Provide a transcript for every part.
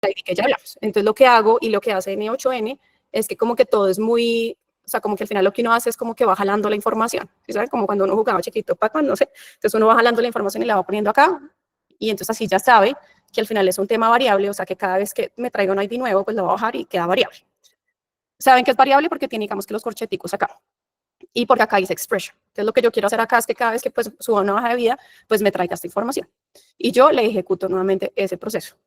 ID que ya hablamos. Entonces lo que hago y lo que hace N8N es que como que todo es muy, o sea, como que al final lo que uno hace es como que va jalando la información, ¿sabes? Como cuando uno jugaba chiquito, Pac-Man, no sé. Entonces uno va jalando la información y la va poniendo acá y entonces así ya sabe que al final es un tema variable, o sea, que cada vez que me traiga un ID nuevo, pues lo va a bajar y queda variable. ¿Saben qué es variable? Porque tiene, digamos, que los corcheticos acá. Y porque acá dice expression. Entonces lo que yo quiero hacer acá es que cada vez que pues, suba una hoja de vida, pues me traiga esta información. Y yo le ejecuto nuevamente ese proceso.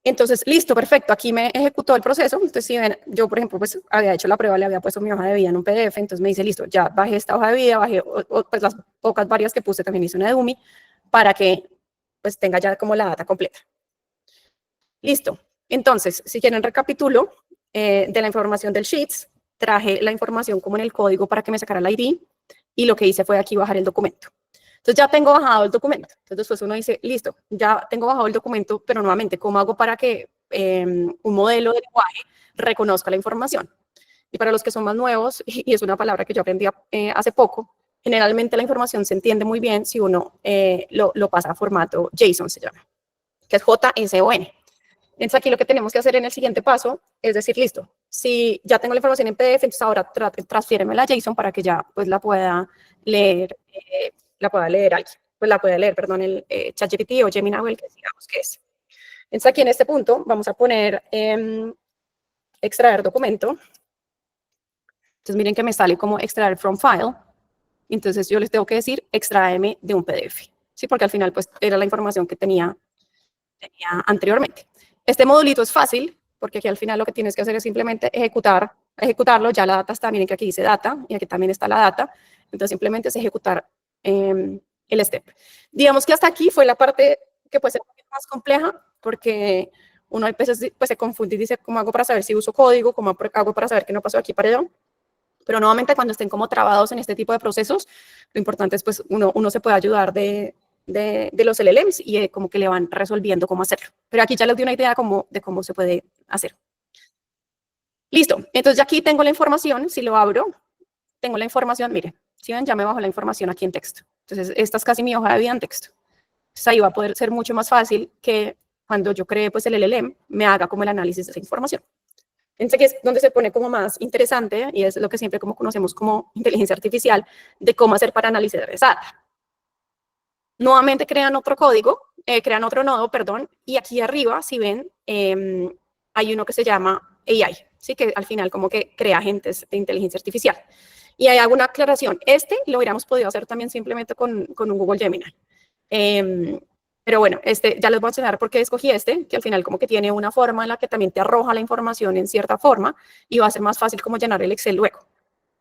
Entonces, listo, perfecto. Aquí me ejecutó el proceso. Entonces, si ven, yo, por ejemplo, pues había hecho la prueba, le había puesto mi hoja de vida en un PDF. Entonces me dice, listo, ya bajé esta hoja de vida, bajé pues las pocas varias que puse, también hice una de Dummy para que pues tenga ya como la data completa. Listo. Entonces, si quieren recapitulo de la información del Sheets, traje la información como en el código para que me sacara el ID y lo que hice fue aquí bajar el documento. Entonces ya tengo bajado el documento. Entonces después uno dice, listo, ya tengo bajado el documento, pero nuevamente, ¿cómo hago para que un modelo de lenguaje reconozca la información? Y para los que son más nuevos, y es una palabra que yo aprendí hace poco, generalmente la información se entiende muy bien si uno lo pasa a formato JSON, se llama, que es JSON. Entonces aquí lo que tenemos que hacer en el siguiente paso es decir, listo, si ya tengo la información en PDF, entonces ahora transfiéreme la JSON para que ya pues la pueda leer alguien, pues la pueda leer, perdón, el ChatGPT o Gemini o el que digamos que es. Entonces aquí en este punto vamos a poner extraer documento. Entonces miren que me sale como extraer from file. Entonces yo les tengo que decir extráeme de un PDF, ¿sí? Porque al final pues era la información que tenía anteriormente. Este modulito es fácil, porque aquí al final lo que tienes que hacer es simplemente ejecutarlo, ya la data está, miren que aquí dice data, y aquí también está la data, entonces simplemente es ejecutar el step. Digamos que hasta aquí fue la parte que puede ser un poquito más compleja, porque uno a veces pues, se confunde y dice, ¿cómo hago para saber si uso código? ¿Cómo hago para saber que no pasó aquí para allá? Pero nuevamente cuando estén como trabados en este tipo de procesos, lo importante es pues uno se puede ayudar de los LLMs y como que le van resolviendo cómo hacerlo. Pero aquí ya les di una idea de cómo se puede hacer. Listo, entonces ya aquí tengo la información, si lo abro, tengo la información, miren, si ven ya me bajó la información aquí en texto. Entonces esta es casi mi hoja de vida en texto. Entonces ahí va a poder ser mucho más fácil que cuando yo cree pues el LLM me haga como el análisis de esa información. Entonces, que es donde se pone como más interesante y es lo que siempre como conocemos como inteligencia artificial de cómo hacer para analizar esa data. Nuevamente crean otro código, crean otro nodo, perdón, y aquí arriba, si ven, hay uno que se llama AI, ¿sí? Que al final como que crea agentes de inteligencia artificial. Y hay alguna aclaración. Lo hubiéramos podido hacer también simplemente con un Google Gemini. Pero bueno, ya les voy a enseñar por qué escogí que al final como que tiene una forma en la que también te arroja la información en cierta forma y va a ser más fácil como llenar el Excel luego.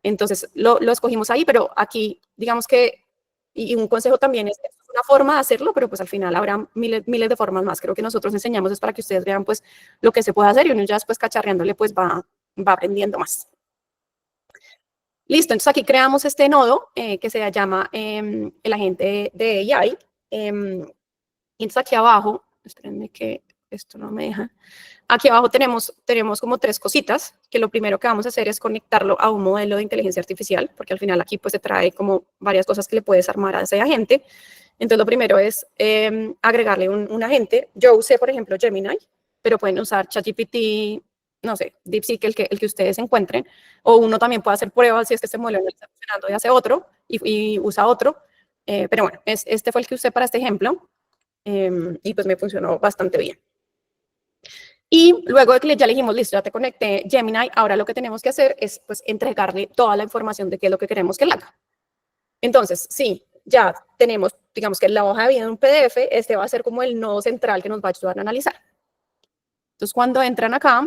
Entonces lo escogimos ahí, pero aquí digamos que, y un consejo también es una forma de hacerlo, pero pues al final habrá miles de formas más. Creo que nosotros enseñamos es para que ustedes vean pues lo que se puede hacer y uno ya después cacharreándole pues va aprendiendo más. Listo, entonces aquí creamos este nodo que se llama el agente de AI. Y entonces aquí abajo, espérenme que esto no me deja. Aquí abajo tenemos como tres cositas, que lo primero que vamos a hacer es conectarlo a un modelo de inteligencia artificial, porque al final aquí pues se trae como varias cosas que le puedes armar a ese agente. Entonces lo primero es agregarle un agente. Yo usé, por ejemplo, Gemini, pero pueden usar ChatGPT, no sé, DeepSeek, el que ustedes encuentren, o uno también puede hacer pruebas si es que este modelo no está funcionando y hace otro, y usa otro. Pero bueno, este fue el que usé para este ejemplo. Y pues me funcionó bastante bien. Y luego de que ya le dijimos, listo, ya te conecté Gemini, ahora lo que tenemos que hacer es pues entregarle toda la información de qué es lo que queremos que él haga. Entonces, sí, ya tenemos, digamos que la hoja de vida en un PDF, este va a ser como el nodo central que nos va a ayudar a analizar. Entonces, cuando entran acá,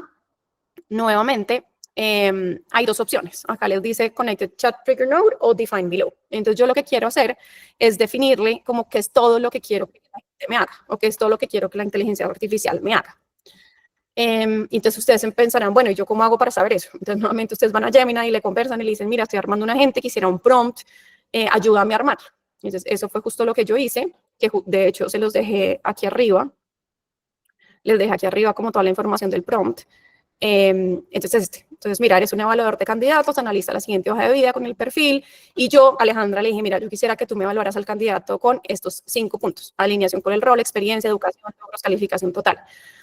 nuevamente, hay dos opciones. Acá les dice Connected Chat Trigger Node o Define Below. Entonces, yo lo que quiero hacer es definirle como que es todo lo que quiero que la gente me haga o que es todo lo que quiero que la inteligencia artificial me haga. Entonces, ustedes pensarán, bueno, ¿y yo cómo hago para saber eso? Entonces, nuevamente, ustedes van a Gemini y le conversan y le dicen, mira, estoy armando un agente, quisiera un prompt, ayúdame a armarlo. Entonces, eso fue justo lo que yo hice, que de hecho se los dejé aquí arriba. Les dejé aquí arriba como toda la información del prompt. Entonces, mira, eres un evaluador de candidatos, analiza la siguiente hoja de vida con el perfil. Y yo, Alejandra, le dije, mira, yo quisiera que tú me evaluaras al candidato con estos 5 puntos. Alineación con el rol, experiencia, educación, logros, calificación total.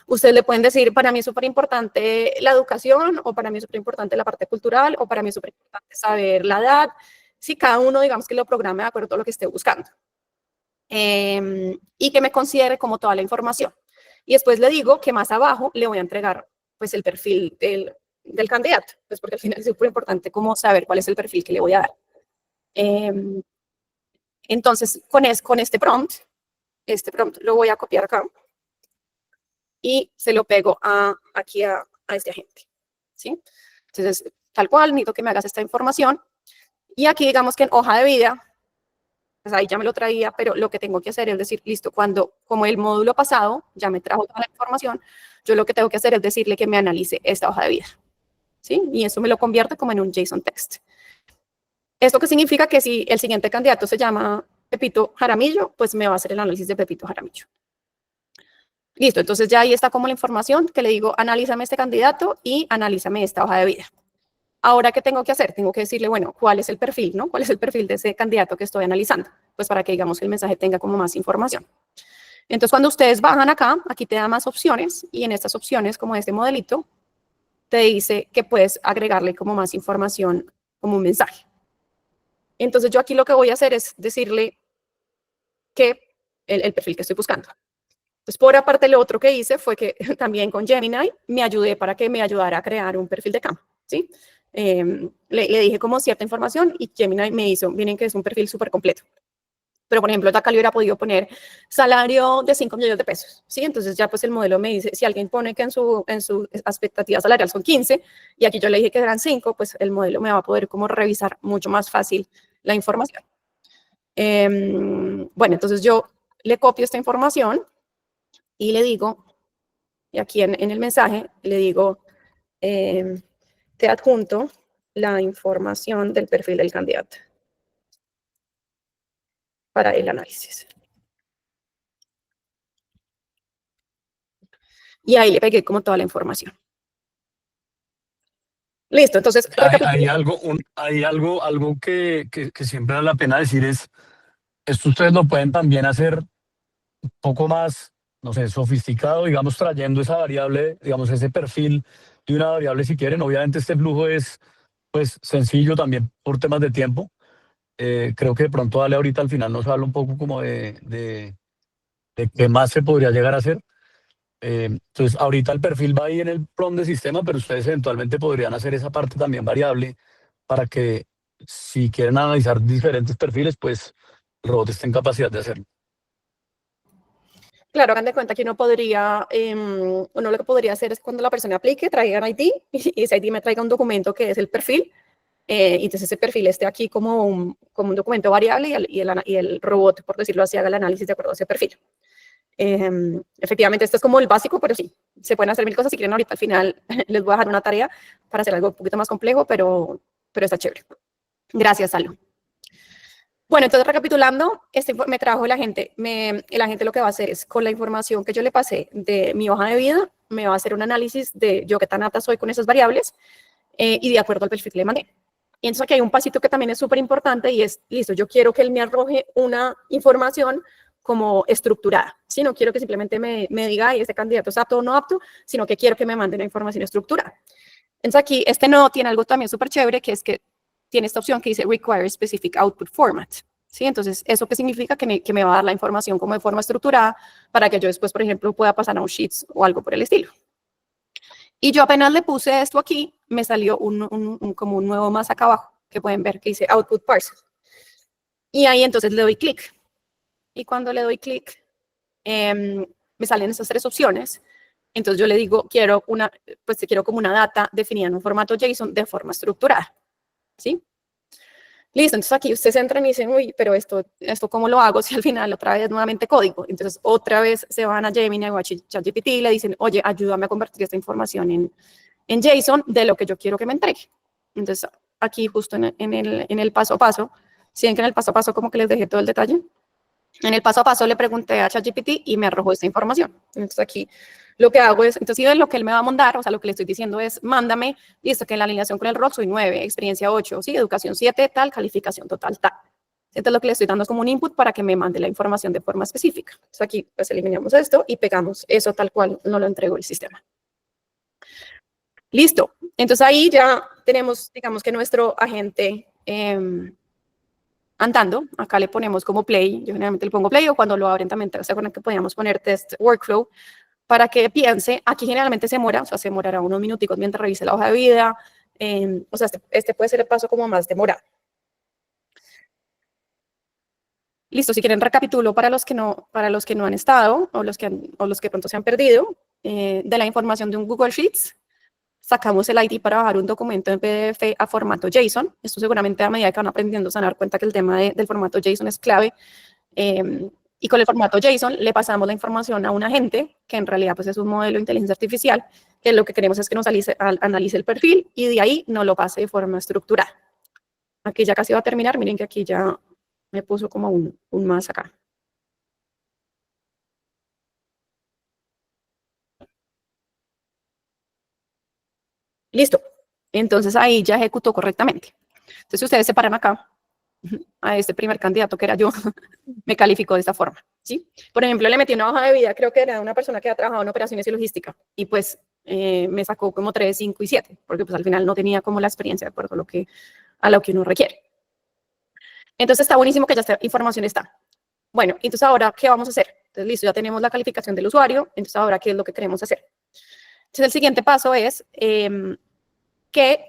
Ustedes le pueden decir, para mí es súper importante la educación, o para mí es súper importante la parte cultural, o para mí es súper importante saber la edad. Si cada uno, digamos, que lo programe de acuerdo a lo que esté buscando. Y que me considere como toda la información. Y después le digo que más abajo le voy a entregar pues el perfil del candidato, pues porque al final es súper importante como saber cuál es el perfil que le voy a dar. Entonces, con este prompt lo voy a copiar acá y se lo pego aquí a este agente, ¿sí? Entonces, tal cual, necesito que me hagas esta información. Y aquí, digamos que en hoja de vida, pues ahí ya me lo traía, pero lo que tengo que hacer es decir, listo, como el módulo pasado ya me trajo toda la información, yo lo que tengo que hacer es decirle que me analice esta hoja de vida, ¿sí? Y eso me lo convierte como en un JSON text. ¿Esto qué significa? Que si el siguiente candidato se llama Pepito Jaramillo, pues me va a hacer el análisis de Pepito Jaramillo. Listo, entonces ya ahí está como la información que le digo, analízame este candidato y analízame esta hoja de vida. Ahora, ¿qué tengo que hacer? Tengo que decirle, bueno, ¿cuál es el perfil, no? ¿Cuál es el perfil de ese candidato que estoy analizando? Pues para que, digamos, el mensaje tenga como más información. Entonces, cuando ustedes bajan acá, aquí te da más opciones y en estas opciones, como este modelito, te dice que puedes agregarle como más información como un mensaje. Entonces, yo aquí lo que voy a hacer es decirle que el perfil que estoy buscando. Entonces, por aparte, lo otro que hice fue que también con Gemini me ayudé para que me ayudara a crear un perfil de campo, ¿sí? Le dije como cierta información y Gemini me hizo, miren que es un perfil súper completo. Pero, por ejemplo, acá le hubiera podido poner salario de 5 millones de pesos, ¿sí? Entonces ya pues el modelo me dice, si alguien pone que en su expectativa salarial son 15 y aquí yo le dije que eran 5, pues el modelo me va a poder como revisar mucho más fácil la información. Bueno, entonces yo le copio esta información y le digo, y aquí en el mensaje le digo, te adjunto la información del perfil del candidato para el análisis. Y ahí le pegué como toda la información. Listo, entonces algo que siempre vale la pena decir es, esto ustedes lo pueden también hacer un poco más, no sé, sofisticado, digamos, trayendo esa variable, digamos, ese perfil de una variable si quieren. Obviamente este flujo es, pues, sencillo también por temas de tiempo. Creo que de pronto Ale ahorita al final nos habla un poco como de qué más se podría llegar a hacer. Entonces, ahorita el perfil va ahí en el prompt de sistema, pero ustedes eventualmente podrían hacer esa parte también variable para que si quieren analizar diferentes perfiles, pues el robot esté en capacidad de hacerlo. Claro, hagan de cuenta que uno lo que podría hacer es cuando la persona aplique, traiga un ID y ese ID me traiga un documento que es el perfil. Y entonces ese perfil esté aquí como un documento variable y el robot, por decirlo así, haga el análisis de acuerdo a ese perfil. Efectivamente, esto es como el básico, pero sí, se pueden hacer mil cosas. Si quieren, ahorita al final les voy a dejar una tarea para hacer algo un poquito más complejo, pero está chévere. Gracias, Salo. Bueno, entonces recapitulando, me trajo el agente. El agente lo que va a hacer es, con la información que yo le pasé de mi hoja de vida, me va a hacer un análisis de yo qué tan apta soy con esas variables y de acuerdo al perfil que le mandé. Y entonces aquí hay un pasito que también es súper importante y es, listo, yo quiero que él me arroje una información como estructurada, ¿sí? No quiero que simplemente me diga, ay, este candidato es apto o no apto, sino que quiero que me mande una información estructurada. Entonces aquí este nodo tiene algo también súper chévere, que es que tiene esta opción que dice Require Specific Output Format, ¿sí? Entonces, ¿eso qué significa? Que me va a dar la información como de forma estructurada para que yo después, por ejemplo, pueda pasar a un Sheets o algo por el estilo. Y yo apenas le puse esto aquí, me salió como un nuevo más acá abajo, que pueden ver que dice Output Parser. Y ahí entonces le doy clic. Y cuando le doy clic, me salen esas 3 opciones. Entonces yo le digo, quiero como una data definida en un formato JSON de forma estructurada, ¿sí? Listo, entonces aquí ustedes entran y dicen, uy, pero esto ¿cómo lo hago si al final otra vez nuevamente código? Entonces otra vez se van a Gemini o a ChatGPT y le dicen, oye, ayúdame a convertir esta información en JSON de lo que yo quiero que me entregue. Entonces aquí justo en el paso a paso, ¿sí ven que en el paso a paso como que les dejé todo el detalle? En el paso a paso le pregunté a ChatGPT y me arrojó esta información. Entonces aquí lo que hago es, entonces lo que él me va a mandar, o sea, lo que le estoy diciendo es, mándame, listo, que en la alineación con el ROC soy 9, experiencia 8, sí, educación 7, tal, calificación total, tal. Entonces lo que le estoy dando es como un input para que me mande la información de forma específica. Entonces aquí pues eliminamos esto y pegamos eso tal cual no lo entregó el sistema. Listo. Entonces ahí ya tenemos, digamos que nuestro agente andando. Acá le ponemos como play. Yo generalmente le pongo play o cuando lo abren también se acuerdan que podíamos poner test workflow para que piense. Aquí generalmente se demora, o sea, se demorará unos minuticos mientras revise la hoja de vida. O sea, este puede ser el paso como más demorado. Listo, si quieren recapitulo para los que no han estado o los que pronto se han perdido de la información de un Google Sheets. Sacamos el ID para bajar un documento en PDF a formato JSON. Esto seguramente a medida que van aprendiendo se van a dar cuenta que el tema del formato JSON es clave. Y con el formato JSON le pasamos la información a un agente, que en realidad pues, es un modelo de inteligencia artificial, que lo que queremos es que nos analice el perfil y de ahí nos lo pase de forma estructurada. Aquí ya casi va a terminar. Miren que aquí ya me puso como un más acá. Listo. Entonces ahí ya ejecutó correctamente. Entonces, si ustedes se paran acá, a este primer candidato que era yo, me calificó de esta forma, ¿sí? Por ejemplo, le metí una hoja de vida, creo que era una persona que ha trabajado en operaciones y logística, y pues me sacó como 3, 5 y 7, porque pues al final no tenía como la experiencia de acuerdo a lo que uno requiere. Entonces está buenísimo que ya esta información está. Bueno, entonces ahora, ¿qué vamos a hacer? Entonces, listo, ya tenemos la calificación del usuario, entonces ahora, ¿qué es lo que queremos hacer? Entonces, el siguiente paso es que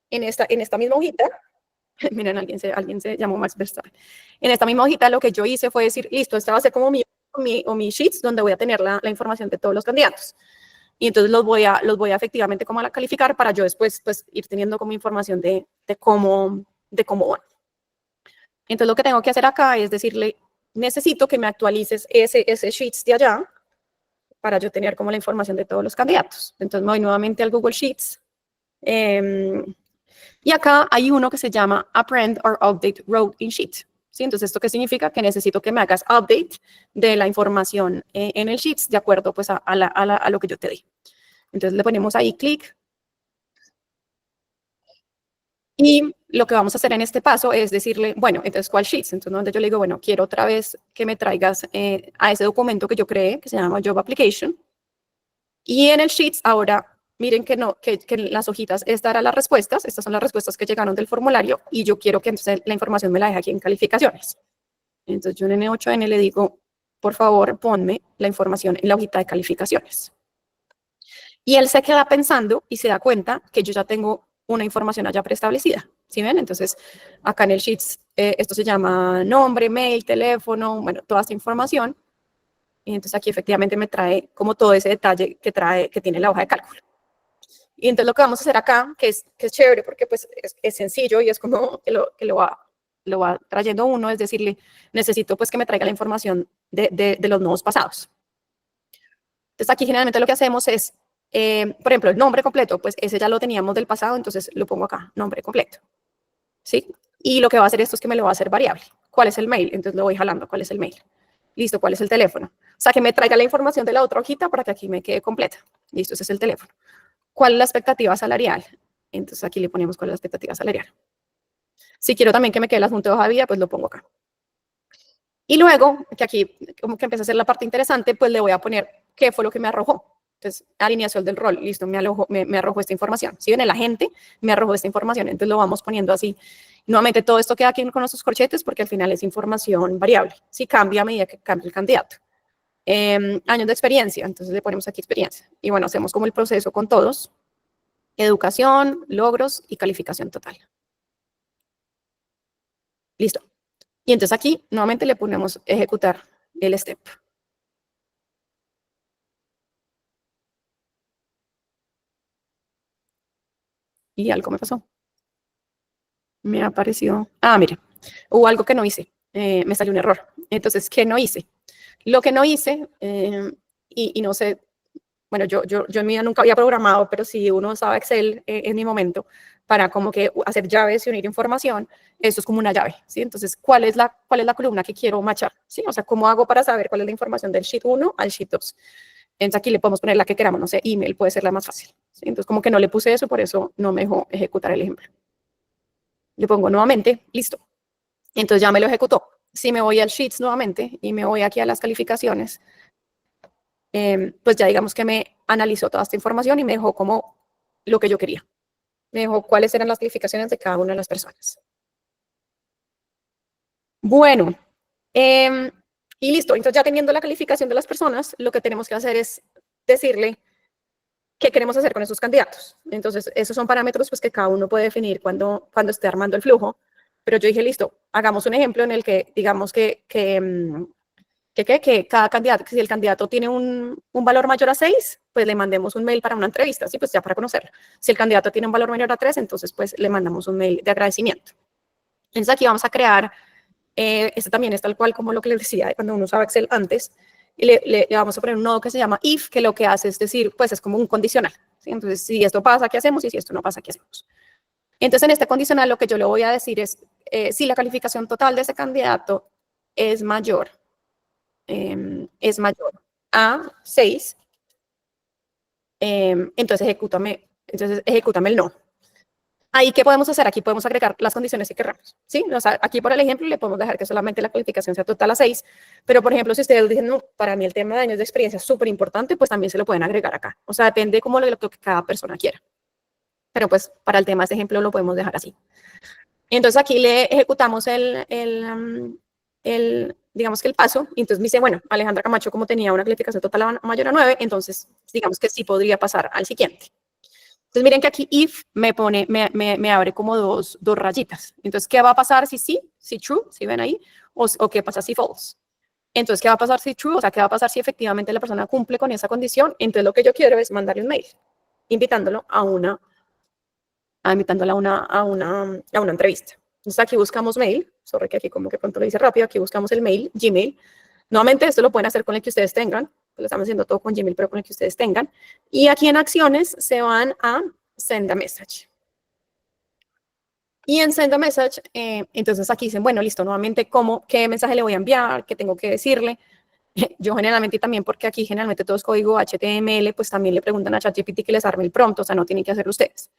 en esta misma hojita, miren, alguien se llamó Max Verstappen. En esta misma hojita lo que yo hice fue decir, listo, esta va a ser como mi sheets donde voy a tener la información de todos los candidatos. Y entonces los voy a efectivamente como a calificar para yo después pues ir teniendo como información de cómo van. Entonces lo que tengo que hacer acá es decirle, necesito que me actualices ese sheets de allá para yo tener como la información de todos los candidatos. Entonces me voy nuevamente al Google Sheets. Y acá hay uno que se llama Append or Update Row in Sheet. ¿Sí? Entonces, ¿esto qué significa? Que necesito que me hagas update de la información en el Sheets de acuerdo pues, a lo que yo te di. Entonces, le ponemos ahí clic. Y lo que vamos a hacer en este paso es decirle, bueno, entonces, ¿cuál Sheets? Entonces, donde yo le digo, bueno, quiero otra vez que me traigas a ese documento que yo creé, que se llama Job Application. Y en el Sheets ahora miren que no, que en las hojitas, estas eran las respuestas, estas son las respuestas que llegaron del formulario y yo quiero que entonces la información me la deje aquí en calificaciones. Entonces yo en N8N le digo, por favor, ponme la información en la hojita de calificaciones. Y él se queda pensando y se da cuenta que yo ya tengo una información allá preestablecida. ¿Sí ven? Entonces, acá en el Sheets, esto se llama nombre, mail, teléfono, bueno, toda esta información. Y entonces aquí efectivamente me trae como todo ese detalle que tiene la hoja de cálculo. Y entonces lo que vamos a hacer acá, que es chévere porque pues es sencillo y es como que lo va trayendo uno, es decirle, necesito pues que me traiga la información de los nuevos pasados. Entonces aquí generalmente lo que hacemos es, por ejemplo, el nombre completo, pues ese ya lo teníamos del pasado, entonces lo pongo acá, nombre completo. ¿Sí? Y lo que va a hacer esto es que me lo va a hacer variable. ¿Cuál es el mail? Entonces lo voy jalando, ¿cuál es el mail? Listo, ¿cuál es el teléfono? O sea, que me traiga la información de la otra hojita para que aquí me quede completa. Listo, ese es el teléfono. ¿Cuál es la expectativa salarial? Entonces aquí le ponemos cuál es la expectativa salarial. Si quiero también que me quede el adjunto de hoja de vida, pues lo pongo acá. Y luego, que aquí como que empieza a ser la parte interesante, pues le voy a poner qué fue lo que me arrojó. Entonces, alineación del rol, listo, me arrojó esta información. Si ven, el agente me arrojó esta información, entonces lo vamos poniendo así. Nuevamente, todo esto queda aquí con nuestros corchetes porque al final es información variable. Si cambia a medida que cambia el candidato. Años de experiencia, entonces le ponemos aquí experiencia. Y bueno, hacemos como el proceso con todos. Educación, logros y calificación total. Listo. Y entonces aquí nuevamente le ponemos ejecutar el step. Y algo me pasó. Me apareció. Ah, mire, hubo algo que no hice. Me salió un error. Entonces, ¿qué no hice? Lo que no hice, y no sé, bueno, yo en mi vida nunca había programado, pero si uno usaba Excel en mi momento, para como que hacer llaves y unir información, esto es como una llave, ¿sí? Entonces, ¿cuál es la columna que quiero matchar? ¿Sí? O sea, ¿cómo hago para saber cuál es la información del sheet 1 al sheet 2? Entonces, aquí le podemos poner la que queramos, no sé, email puede ser la más fácil, ¿sí? Entonces, como que no le puse eso, por eso no me dejó ejecutar el ejemplo. Le pongo nuevamente, listo. Entonces, ya me lo ejecutó. Si me voy al sheets nuevamente y me voy aquí a las calificaciones, pues ya digamos que me analizó toda esta información y me dejó como lo que yo quería. Me dejó cuáles eran las calificaciones de cada una de las personas. Bueno, y listo. Entonces ya teniendo la calificación de las personas, lo que tenemos que hacer es decirle qué queremos hacer con esos candidatos. Entonces, esos son parámetros pues, que cada uno puede definir cuando esté armando el flujo. Pero yo dije, listo, hagamos un ejemplo en el que digamos que cada candidato, que si el candidato tiene un valor mayor a 6, pues le mandemos un mail para una entrevista, ¿sí? Pues ya para conocerlo. Si el candidato tiene un valor menor a 3, entonces pues le mandamos un mail de agradecimiento. Entonces aquí vamos a crear, este también es tal cual como lo que les decía, cuando uno usaba Excel antes, y le vamos a poner un nodo que se llama if, que lo que hace es decir, pues es como un condicional, ¿sí? Entonces, si esto pasa, ¿qué hacemos? Y si esto no pasa, ¿qué hacemos? Entonces, en este condicional lo que yo le voy a decir es, si la calificación total de ese candidato es mayor a 6, entonces ejecútame el no. Ahí, ¿qué podemos hacer? Aquí podemos agregar las condiciones que queramos, ¿sí? O sea, aquí, por el ejemplo, le podemos dejar que solamente la calificación sea total a 6, pero, por ejemplo, si ustedes dicen, no, para mí el tema de años de experiencia es súper importante, pues también se lo pueden agregar acá. O sea, depende como de lo que cada persona quiera. Pero, pues, para el tema de este ejemplo lo podemos dejar así. Entonces, aquí le ejecutamos digamos que el paso, y entonces me dice, bueno, Alejandra Camacho, como tenía una calificación total mayor a 9, entonces digamos que sí podría pasar al siguiente. Entonces miren que aquí if me abre como dos rayitas. Entonces, ¿qué va a pasar si sí, si true, si ven ahí? O qué pasa si false. Entonces, ¿qué va a pasar si true? O sea, ¿qué va a pasar si efectivamente la persona cumple con esa condición? Entonces, lo que yo quiero es mandarle un mail, invitándolo a una entrevista. Entonces aquí buscamos mail, sorry que aquí como que pronto lo hice rápido, aquí buscamos el mail, Gmail. Nuevamente esto lo pueden hacer con el que ustedes tengan, lo estamos haciendo todo con Gmail, pero con el que ustedes tengan. Y aquí en acciones se van a send a message. Y en send a message, entonces aquí dicen, bueno, listo, nuevamente, ¿qué mensaje le voy a enviar? ¿Qué tengo que decirle? Yo generalmente también, porque aquí generalmente todo es código HTML, pues también le preguntan a ChatGPT que les arme el prompt, o sea, no tienen que hacerlo ustedes.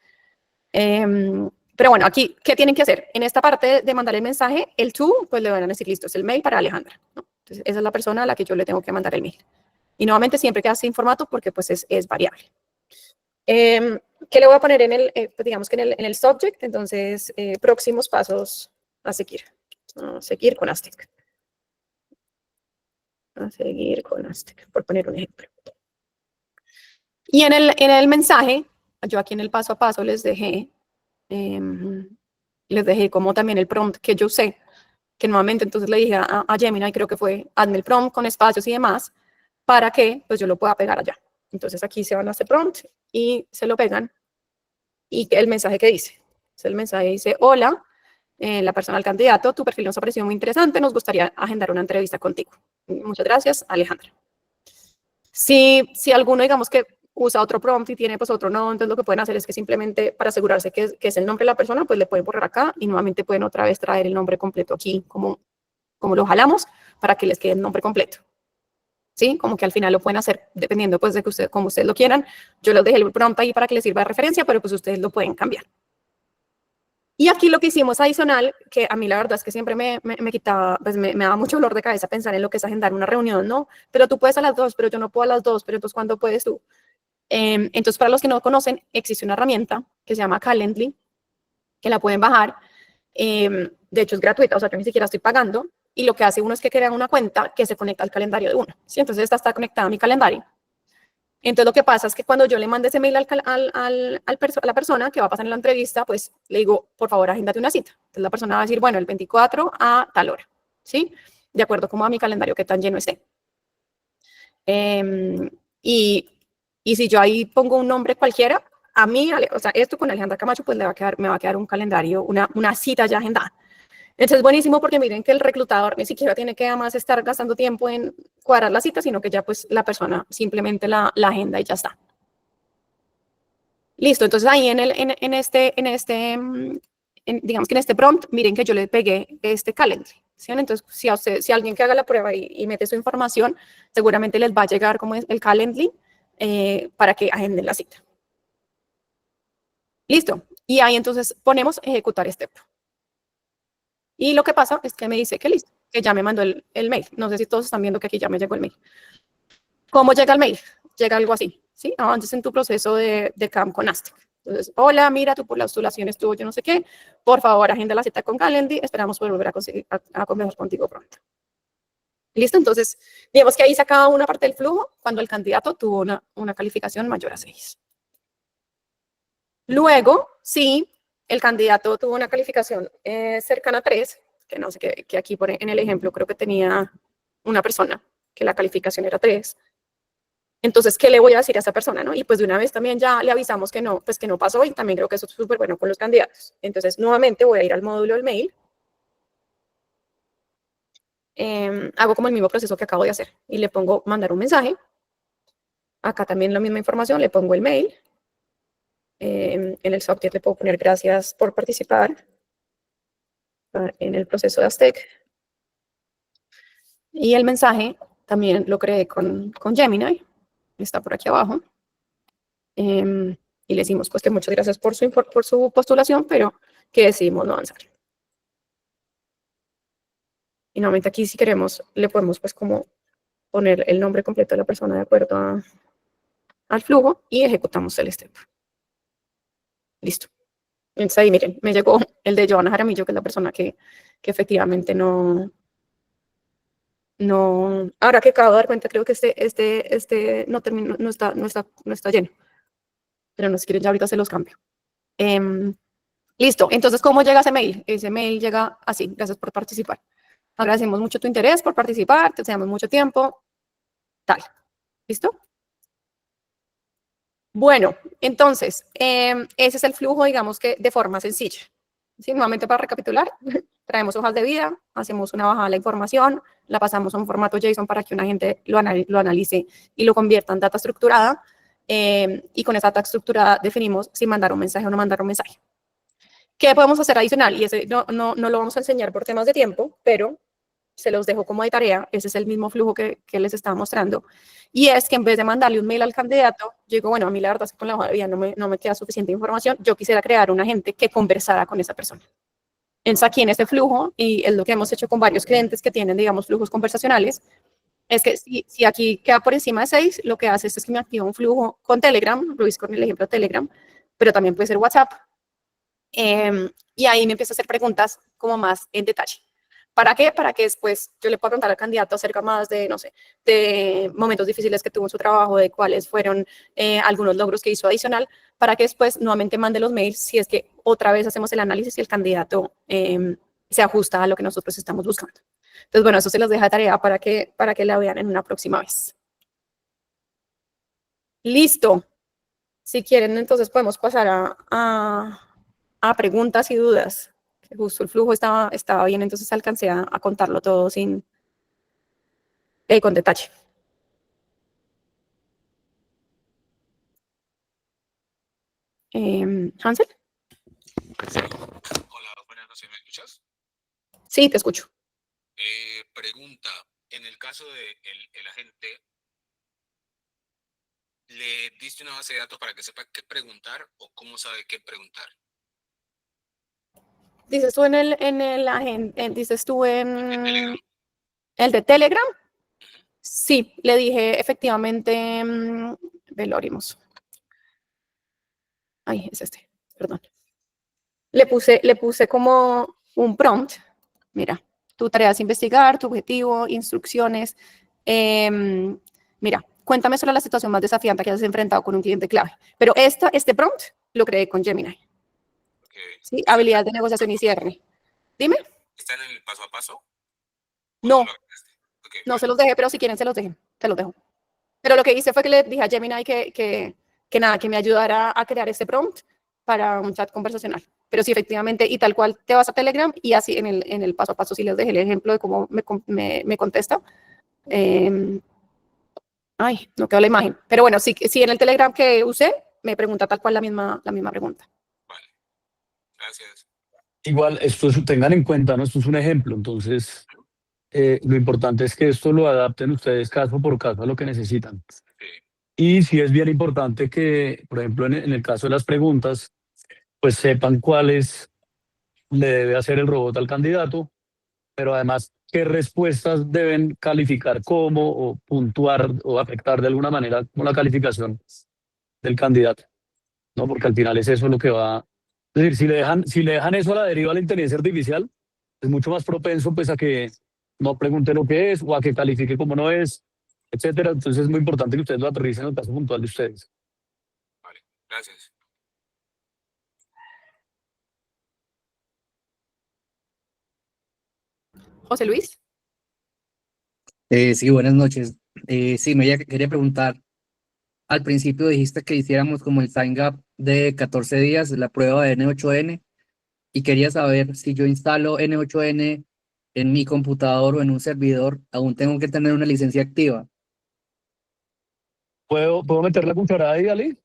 Pero bueno, aquí, ¿qué tienen que hacer? En esta parte de mandar el mensaje, el to, pues le van a decir, listo, es el mail para Alejandra, ¿no? Entonces, esa es la persona a la que yo le tengo que mandar el mail. Y nuevamente siempre queda sin formato porque pues es variable. ¿Qué le voy a poner pues, digamos que en el subject? Entonces, próximos pasos a seguir. A seguir con Aztec. A seguir con Aztec, por poner un ejemplo. Y en el mensaje, yo aquí en el paso a paso les dejé como también el prompt que yo usé, que nuevamente entonces le dije a Gemini, creo que fue, hazme el prompt con espacios y demás, para que pues yo lo pueda pegar allá. Entonces aquí se van a hacer prompt y se lo pegan. Y el mensaje que dice, el mensaje dice, hola, la persona, el candidato, tu perfil nos ha parecido muy interesante, nos gustaría agendar una entrevista contigo. Muchas gracias, Alejandra. Si alguno, digamos que usa otro prompt y tiene pues otro no, entonces lo que pueden hacer es que simplemente para asegurarse que es el nombre de la persona, pues le pueden borrar acá y nuevamente pueden otra vez traer el nombre completo aquí, como lo jalamos para que les quede el nombre completo. ¿Sí? Como que al final lo pueden hacer dependiendo pues de que como ustedes lo quieran. Yo les dejé el prompt ahí para que les sirva de referencia, pero pues ustedes lo pueden cambiar. Y aquí lo que hicimos adicional, que a mí la verdad es que siempre me quitaba, pues me daba mucho dolor de cabeza pensar en lo que es agendar una reunión, ¿no? Pero tú puedes a las 2, pero yo no puedo a las 2, pero entonces ¿cuándo puedes tú? Entonces, para los que no conocen, existe una herramienta que se llama Calendly, que la pueden bajar. De hecho, es gratuita, o sea, yo ni siquiera estoy pagando. Y lo que hace uno es que crea una cuenta que se conecta al calendario de uno. ¿Sí? Entonces, esta está conectada a mi calendario. Entonces, lo que pasa es que cuando yo le mande ese mail a la persona que va a pasar en la entrevista, pues le digo, por favor, agéndate una cita. Entonces, la persona va a decir, bueno, el 24 a tal hora. ¿Sí? De acuerdo como a mi calendario que tan lleno esté. Y si yo ahí pongo un nombre cualquiera, a mí, o sea, esto con Alejandra Camacho, pues me va a quedar un calendario, una cita ya agendada. Entonces es buenísimo porque miren que el reclutador ni siquiera tiene que además estar gastando tiempo en cuadrar la cita, sino que ya pues la persona simplemente la agenda y ya está. Listo, entonces ahí digamos que en este prompt, miren que yo le pegué este Calendly. ¿Sí? Entonces, si alguien que haga la prueba y mete su información, seguramente les va a llegar como es el Calendly para que agenden la cita. Listo. Y ahí entonces ponemos ejecutar step. Y lo que pasa es que me dice que listo, que ya me mandó el mail. No sé si todos están viendo que aquí ya me llegó el mail. ¿Cómo llega el mail? Llega algo así, ¿sí? Avances en tu proceso de CAM con Aztec. Entonces, hola, mira, tu postulación estuvo yo no sé qué. Por favor, agenda la cita con Calendly. Esperamos poder volver a conversar contigo pronto. ¿Listo? Entonces, digamos que ahí se acaba una parte del flujo cuando el candidato tuvo una calificación mayor a 6. Luego, si el candidato tuvo una calificación cercana a 3, que no sé, que aquí pone en el ejemplo, creo que tenía una persona que la calificación era 3. Entonces, ¿qué le voy a decir a esa persona? ¿No? Y pues de una vez también ya le avisamos que no, pues que no pasó y también creo que eso es súper bueno con los candidatos. Entonces, nuevamente voy a ir al módulo del mail. Hago como el mismo proceso que acabo de hacer y le pongo mandar un mensaje. Acá también la misma información, le pongo el mail. En el subject le puedo poner gracias por participar en el proceso de Aztec. Y el mensaje también lo creé con Gemini. Está por aquí abajo. Y le decimos pues que muchas gracias por su postulación, pero que decidimos no avanzar. Y nuevamente aquí si queremos le podemos pues como poner el nombre completo de la persona de acuerdo al flujo y ejecutamos el step. Listo. Entonces ahí miren, me llegó el de Joana Jaramillo, que es la persona que efectivamente no, ahora que acabo de dar cuenta, creo que no terminó, no está lleno. Pero no, si quieren ya ahorita se los cambio. Listo, entonces, ¿cómo llega ese mail? Ese mail llega así, gracias por participar. Agradecemos mucho tu interés por participar, te deseamos mucho tiempo, tal. ¿Listo? Bueno, entonces, ese es el flujo, digamos que de forma sencilla. ¿Sí? Nuevamente para recapitular, traemos hojas de vida, hacemos una bajada de la información, la pasamos a un formato JSON para que una gente lo analice y lo convierta en data estructurada, y con esa data estructurada definimos si mandar un mensaje o no mandar un mensaje. ¿Qué podemos hacer adicional? Y ese no lo vamos a enseñar por temas de tiempo, pero se los dejo como de tarea. Ese es el mismo flujo que les estaba mostrando. Y es que en vez de mandarle un mail al candidato, yo digo, bueno, a mí la verdad es que con la hoja de vida no me queda suficiente información. Yo quisiera crear un agente que conversara con esa persona. Entonces, aquí en este flujo, y es lo que hemos hecho con varios clientes que tienen, digamos, flujos conversacionales, es que si aquí queda por encima de 6, lo que hace es que me activa un flujo con Telegram, lo hice con el ejemplo de Telegram, pero también puede ser WhatsApp. Y ahí me empiezo a hacer preguntas como más en detalle. ¿Para qué? Para que después yo le pueda preguntar al candidato acerca más de, no sé, de momentos difíciles que tuvo en su trabajo, de cuáles fueron algunos logros que hizo adicional, para que después nuevamente mande los mails si es que otra vez hacemos el análisis y el candidato se ajusta a lo que nosotros estamos buscando. Entonces, bueno, eso se los deja de tarea para que la vean en una próxima vez. Listo. Si quieren, entonces podemos pasar a preguntas y dudas. Justo el flujo estaba bien, entonces alcancé a contarlo todo con detalle. ¿Hansel? Sí. Hola, buenas noches, ¿me escuchas? Sí, te escucho. Pregunta, en el caso de el agente, ¿le diste una base de datos para que sepa qué preguntar o cómo sabe qué preguntar? Dices tú dices tú En Telegram. el de Telegram. Sí, le dije efectivamente, lo abrimos. Ay, es este, perdón. Le puse como un prompt. Mira, tu tarea es investigar, tu objetivo, instrucciones. Mira, cuéntame sobre la situación más desafiante que has enfrentado con un cliente clave. Pero este prompt lo creé con Gemini. Okay. ¿Sí? Habilidades de negociación y cierre. Dime. ¿Está en el paso a paso? No, Okay, no bueno. se los dejé, pero si quieren se los dejo. Pero lo que hice fue que le dije a Gemini que nada, que me ayudara a crear este prompt para un chat conversacional. Pero sí, efectivamente, y tal cual te vas a Telegram y así en el paso a paso sí les dejé el ejemplo de cómo me contesta. Ay, no quedó la imagen. Pero bueno, sí en el Telegram que usé, me pregunta tal cual la misma pregunta. Vale. Gracias. Igual, tengan en cuenta, ¿no? Esto es un ejemplo, entonces lo importante es que esto lo adapten ustedes caso por caso a lo que necesitan. Sí. Y sí es bien importante que, por ejemplo, en el caso de las preguntas, pues sepan cuáles le debe hacer el robot al candidato, pero además qué respuestas deben calificar como o puntuar o afectar de alguna manera con la calificación del candidato, ¿no? Porque al final es eso lo que va. Es decir, si le dejan eso a la deriva a la inteligencia artificial, es mucho más propenso pues a que no pregunte lo que es o a que califique como no es, etcétera. Entonces es muy importante que ustedes lo aterricen en el caso puntual de ustedes. Vale. Gracias. José Luis. Sí, buenas noches. Sí, quería preguntar, al principio dijiste que hiciéramos como el sign up de 14 días, la prueba de N8N, y quería saber si yo instalo N8N en mi computador o en un servidor, aún tengo que tener una licencia activa. ¿Puedo meter la cucharada ahí, Ali?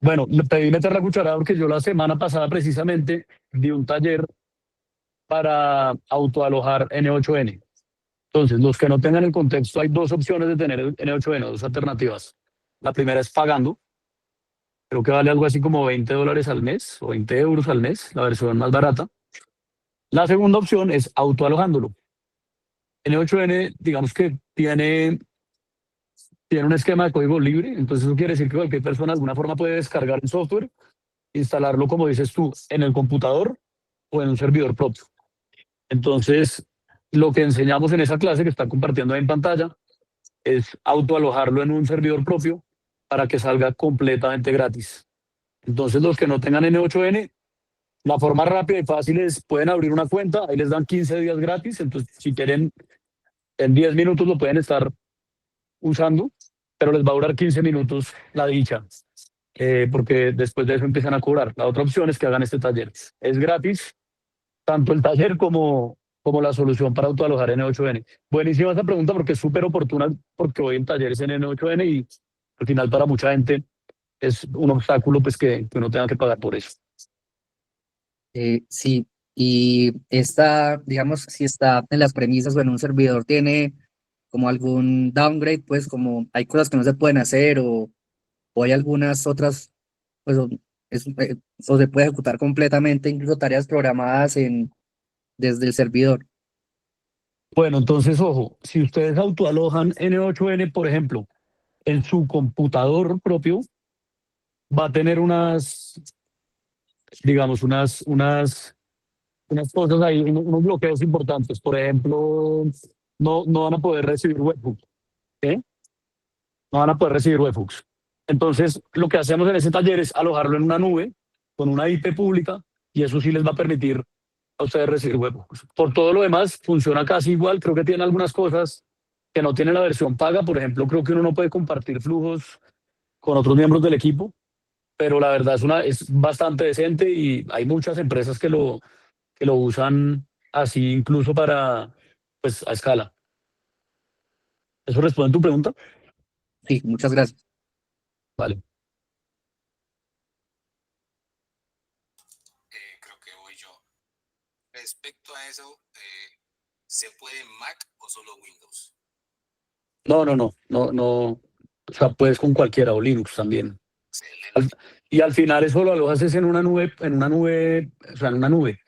Bueno, le pedí meter la cucharada porque yo la semana pasada precisamente di un taller para autoalojar N8N. Entonces, los que no tengan el contexto, hay dos opciones de tener el N8N, dos alternativas. La primera es pagando, creo que vale algo así como $20 al mes o 20 euros al mes, la versión más barata. La segunda opción es autoalojándolo. N8N, digamos que tiene un esquema de código libre, entonces eso quiere decir que cualquier persona de alguna forma puede descargar el software, instalarlo, como dices tú, en el computador o en un servidor propio. Entonces, lo que enseñamos en esa clase que está compartiendo ahí en pantalla es autoalojarlo en un servidor propio para que salga completamente gratis. Entonces, los que no tengan N8N, la forma rápida y fácil es, pueden abrir una cuenta, ahí les dan 15 días gratis, entonces si quieren, en 10 minutos lo pueden estar usando, pero les va a durar 15 minutos la dicha, porque después de eso empiezan a cobrar. La otra opción es que hagan este taller. Es gratis, tanto el taller como la solución para autoalojar N8N. Buenísima esa pregunta porque es súper oportuna, porque hoy en talleres en N8N y al final para mucha gente es un obstáculo pues que uno tenga que pagar por eso. Sí, y esta, digamos, si está en las premisas o en un servidor, tiene como algún downgrade, pues como hay cosas que no se pueden hacer o hay algunas otras, pues o se puede ejecutar completamente, incluso tareas programadas desde el servidor. Bueno, entonces, ojo, si ustedes autoalojan N8N, por ejemplo, en su computador propio, va a tener digamos, unas cosas ahí, unos bloqueos importantes. Por ejemplo, no van a poder recibir webhooks, ¿sí? No van a poder recibir webhooks. Entonces, lo que hacemos en ese taller es alojarlo en una nube con una IP pública y eso sí les va a permitir a ustedes recibir webhooks. Por todo lo demás, funciona casi igual. Creo que tiene algunas cosas que no tiene la versión paga. Por ejemplo, creo que uno no puede compartir flujos con otros miembros del equipo, pero la verdad es bastante decente y hay muchas empresas que lo usan así incluso pues, a escala. ¿Eso responde a tu pregunta? Sí, muchas gracias. Vale. Creo que voy yo. Respecto a eso, ¿se puede en Mac o solo Windows? No. O sea, puedes con cualquiera o Linux también. Excelente. Y al final eso lo alojas es en una nube, o sea, en una nube.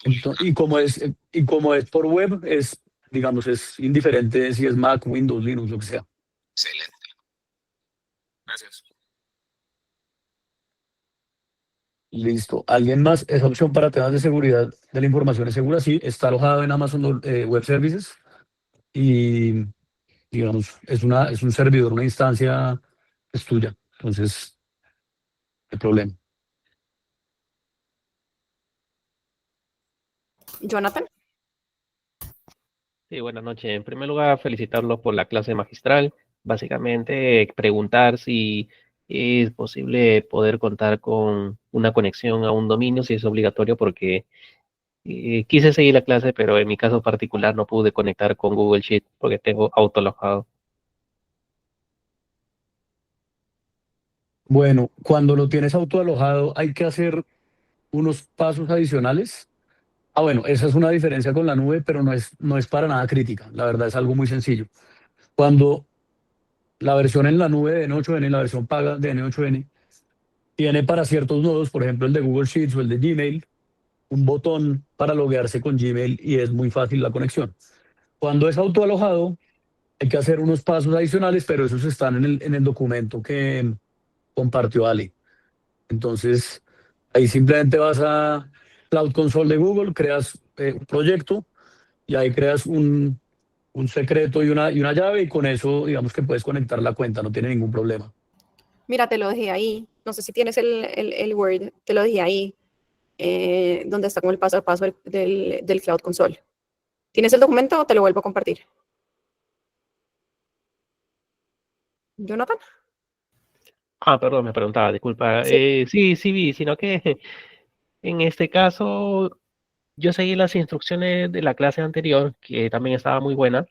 IP pública. Y como es por web, digamos, es indiferente si es Mac, Windows, Linux, lo que sea. Excelente. Gracias. Listo. ¿Alguien más? Esa opción para temas de seguridad de la información es segura. Sí, está alojado en Amazon Web Services y, digamos, es un servidor, una instancia es tuya. Entonces, no hay problema. Jonathan. Sí, buenas noches. En primer lugar, felicitarlos por la clase magistral. Básicamente, preguntar si es posible poder contar con una conexión a un dominio, si es obligatorio, porque quise seguir la clase, pero en mi caso particular no pude conectar con Google Sheet porque tengo autoalojado. Bueno, cuando lo tienes autoalojado hay que hacer unos pasos adicionales. Ah, bueno, esa es una diferencia con la nube, pero no es para nada crítica. La verdad es algo muy sencillo. Cuando la versión en la nube de N8N, la versión paga de N8N, tiene para ciertos nodos, por ejemplo el de Google Sheets o el de Gmail, un botón para loguearse con Gmail y es muy fácil la conexión. Cuando es autoalojado, hay que hacer unos pasos adicionales, pero esos están en el documento que compartió Ali. Entonces, ahí simplemente vas a Cloud Console de Google, creas un proyecto y ahí creas un secreto y una llave y con eso, digamos que puedes conectar la cuenta, no tiene ningún problema. Mira, te lo dejé ahí. No sé si tienes el Word, te lo dejé ahí, donde está como el paso a paso del Cloud Console. ¿Tienes el documento o te lo vuelvo a compartir? Jonathan. Perdón, me preguntaba, disculpa. Sí. Sí vi, sino que en este caso yo seguí las instrucciones de la clase anterior, que también estaba muy buena,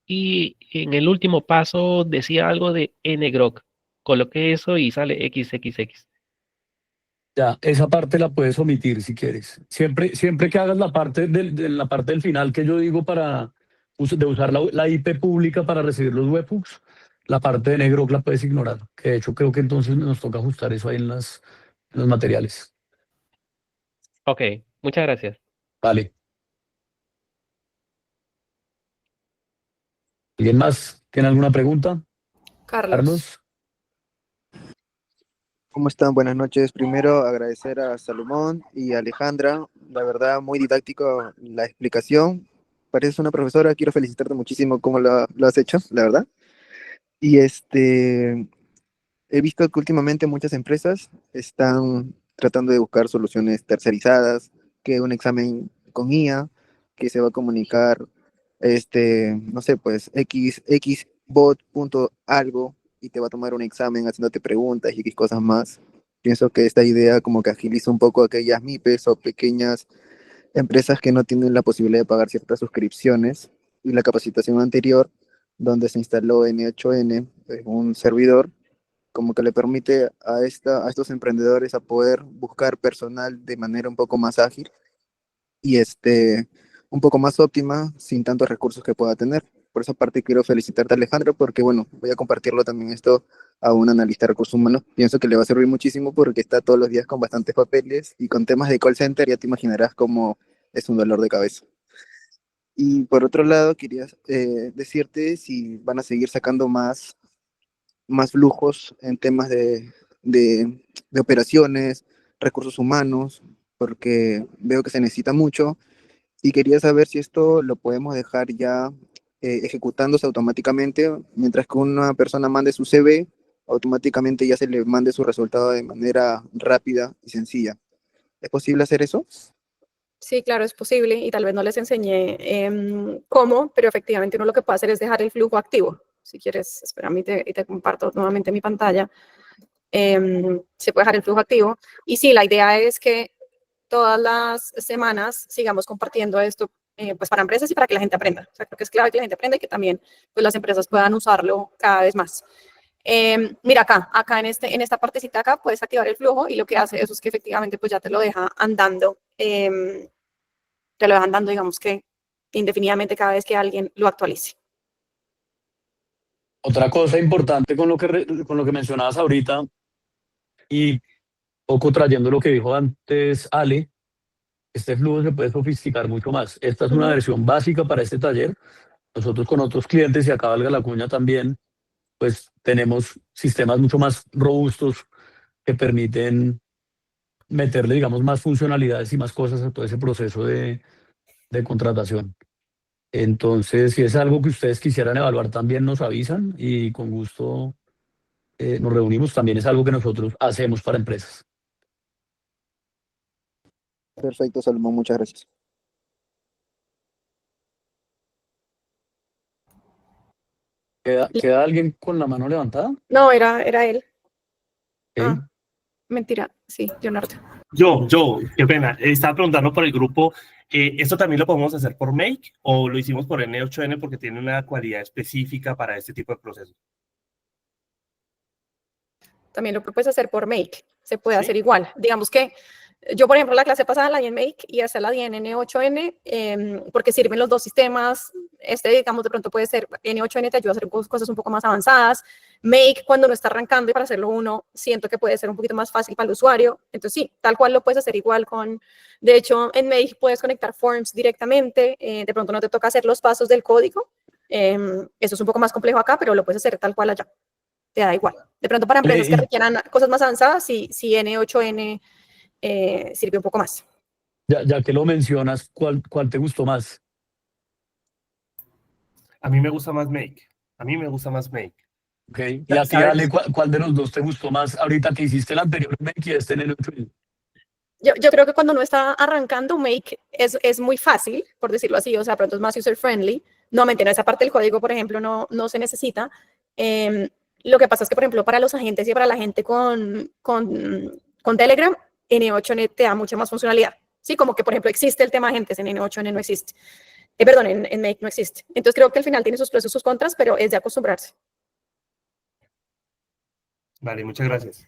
y en el último paso decía algo de ngrok. Coloqué eso y sale XXX. Ya, esa parte la puedes omitir si quieres. Siempre que hagas la parte del final que yo digo de usar la IP pública para recibir los webhooks, la parte de negro la puedes ignorar. Que de hecho creo que entonces nos toca ajustar eso ahí en los materiales. Ok, muchas gracias. Vale. ¿Alguien más tiene alguna pregunta? Carlos. Carlos. ¿Cómo están? Buenas noches. Primero, agradecer a Salomón y a Alejandra. La verdad, muy didáctico la explicación. Pareces una profesora. Quiero felicitarte muchísimo cómo lo has hecho, la verdad. Y he visto que últimamente muchas empresas están tratando de buscar soluciones tercerizadas, que un examen con IA, que se va a comunicar, no sé, pues xbot punto algo y te va a tomar un examen haciéndote preguntas y X cosas más. Pienso que esta idea como que agiliza un poco aquellas MIPES o pequeñas empresas que no tienen la posibilidad de pagar ciertas suscripciones, y la capacitación anterior, donde se instaló N8N, un servidor, como que le permite a estos emprendedores a poder buscar personal de manera un poco más ágil y un poco más óptima sin tantos recursos que pueda tener. Por esa parte quiero felicitarte, Alejandro, porque bueno, voy a compartirlo también esto a un analista de recursos humanos. Pienso que le va a servir muchísimo porque está todos los días con bastantes papeles y con temas de call center ya te imaginarás cómo es un dolor de cabeza. Y por otro lado, quería decirte si van a seguir sacando más flujos en temas de operaciones, recursos humanos, porque veo que se necesita mucho y quería saber si esto lo podemos dejar ya ejecutándose automáticamente, mientras que una persona mande su CV, automáticamente ya se le mande su resultado de manera rápida y sencilla. ¿Es posible hacer eso? Sí, claro, es posible y tal vez no les enseñé cómo, pero efectivamente uno lo que puede hacer es dejar el flujo activo. Si quieres, espérame y te comparto nuevamente mi pantalla. Se puede dejar el flujo activo. Y sí, la idea es que todas las semanas sigamos compartiendo esto pues para empresas y para que la gente aprenda. O sea, creo que es clave que la gente aprenda y que también pues, las empresas puedan usarlo cada vez más. Mira acá en esta partecita acá puedes activar el flujo y lo que hace eso es que efectivamente pues ya te lo deja andando, digamos que indefinidamente cada vez que alguien lo actualice. Otra cosa importante con lo que mencionabas ahorita y poco trayendo lo que dijo antes Ale, este flujo se puede sofisticar mucho más. Esta es una versión básica para este taller. Nosotros con otros clientes, y acá valga la cuña también, pues tenemos sistemas mucho más robustos que permiten meterle, digamos, más funcionalidades y más cosas a todo ese proceso de contratación. Entonces, si es algo que ustedes quisieran evaluar, también nos avisan y con gusto nos reunimos. También es algo que nosotros hacemos para empresas. Perfecto, Salomón, muchas gracias. ¿Queda alguien con la mano levantada? No, era él. Ok. Mentira, sí, Leonardo. Qué pena. Estaba preguntando por el grupo. ¿Esto también lo podemos hacer por Make o lo hicimos por N8N porque tiene una cualidad específica para este tipo de procesos? también lo puedes hacer por Make, se puede ¿Sí? hacer igual. Digamos que yo, por ejemplo, la clase pasada la di en Make y esta la di en N8N porque sirven los dos sistemas. Digamos, de pronto puede ser N8N, te ayuda a hacer cosas un poco más avanzadas. Make, cuando no está arrancando y para hacerlo uno, siento que puede ser un poquito más fácil para el usuario. Entonces, sí, tal cual lo puedes hacer igual con... De hecho, en Make puedes conectar forms directamente. De pronto no te toca hacer los pasos del código. Eso es un poco más complejo acá, pero lo puedes hacer tal cual allá. Te da igual. De pronto para empresas que requieran cosas más avanzadas, sí N8N sirve un poco más. Ya que lo mencionas, ¿cuál te gustó más? A mí me gusta más Make. A mí me gusta más Make. ¿Ok? Y a ti, ¿Sabes? Ale, ¿cuál de los dos te gustó más ahorita que hiciste el anterior Make y este en el otro? Yo creo que cuando uno está arrancando Make es muy fácil, por decirlo así, o sea, pronto es más user-friendly. No, mentira, esa parte del código, por ejemplo, no se necesita. Lo que pasa es que, por ejemplo, para los agentes y para la gente con Telegram, N8N te da mucha más funcionalidad. Sí, como que, por ejemplo, existe el tema agentes, en N8N no existe. Perdón, en Make no existe. Entonces creo que al final tiene sus pros y sus contras, pero es de acostumbrarse. Vale, muchas gracias.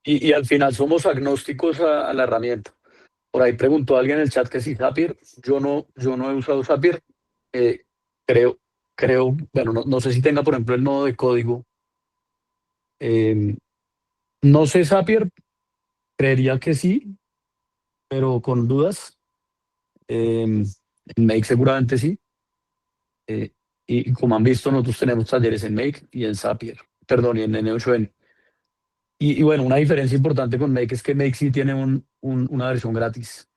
Y al final somos agnósticos a la herramienta. Por ahí preguntó alguien en el chat que si Zapier, yo no he usado Zapier. Creo, bueno, no sé si tenga, por ejemplo, el nodo de código. No sé Zapier, creería que sí, pero con dudas. En Make seguramente sí. Y como han visto, nosotros tenemos talleres en Make y en Zapier, perdón, y en N8N. Y bueno, una diferencia importante con Make es que Make sí tiene una versión gratis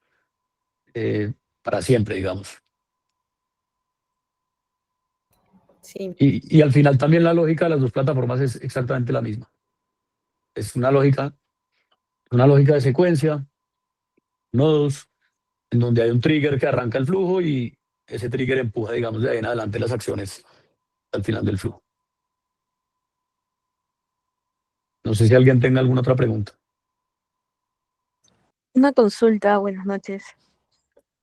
para siempre, digamos. Sí. Y al final también la lógica de las dos plataformas es exactamente la misma. Es una lógica de secuencia, nodos, en donde hay un trigger que arranca el flujo y ese trigger empuja, digamos, de ahí en adelante las acciones al final del flujo. No sé si alguien tenga alguna otra pregunta. Una consulta, buenas noches.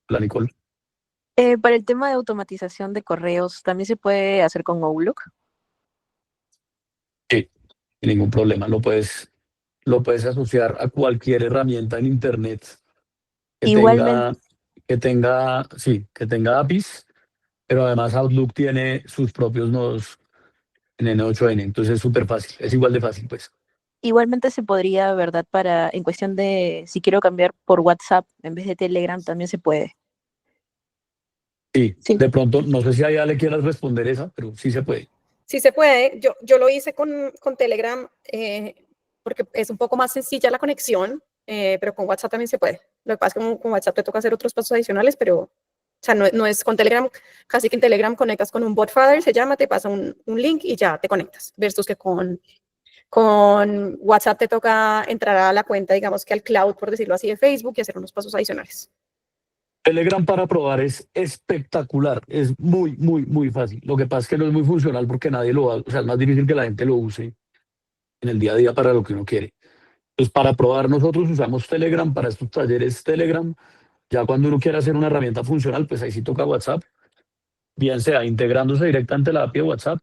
Hola, Nicole. Para el tema de automatización de correos, ¿también se puede hacer con Outlook? Sí, sin ningún problema. Lo puedes asociar a cualquier herramienta en Internet que Igualmente, tenga APIs, pero además Outlook tiene sus propios nodos en N8N, entonces es súper fácil, es igual de fácil, pues. igualmente se podría, ¿verdad? En cuestión de si quiero cambiar por WhatsApp en vez de Telegram, también se puede. Sí, Sí. de pronto, no sé si allá le quieras responder esa, pero sí se puede. Sí se puede. Yo lo hice con Telegram porque es un poco más sencilla la conexión, pero con WhatsApp también se puede. Lo que pasa es que con WhatsApp te toca hacer otros pasos adicionales, pero o sea, no es con Telegram, casi que en Telegram conectas con un botfather, se llama, te pasa un link y ya te conectas, versus que con WhatsApp te toca entrar a la cuenta, digamos que al cloud, por decirlo así, de Facebook y hacer unos pasos adicionales. Telegram para probar es espectacular, es muy, muy, muy fácil. Lo que pasa es que no es muy funcional porque nadie lo hace, o sea, es más difícil que la gente lo use en el día a día para lo que uno quiere. Entonces, para probar, nosotros usamos Telegram para estos talleres Telegram. Ya cuando uno quiere hacer una herramienta funcional, pues ahí sí toca WhatsApp, bien sea integrándose directamente a la API de WhatsApp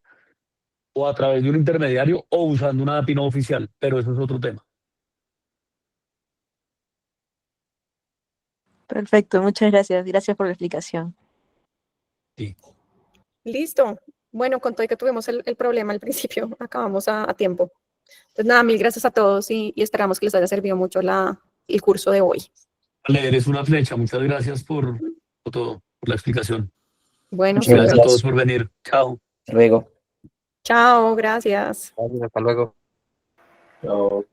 o a través de un intermediario o usando una API no oficial, pero eso es otro tema. Perfecto, muchas gracias. Gracias por la explicación. Sí. Listo. Bueno, con todo y que tuvimos el problema al principio, acabamos a tiempo. Entonces, nada, mil gracias a todos y esperamos que les haya servido mucho el curso de hoy. Ale, eres una flecha. Muchas gracias por todo, por la explicación. Bueno, Muchas Gracias a gracias. todos por venir. Chao. Hasta luego. chao, gracias. Hasta luego. Chao.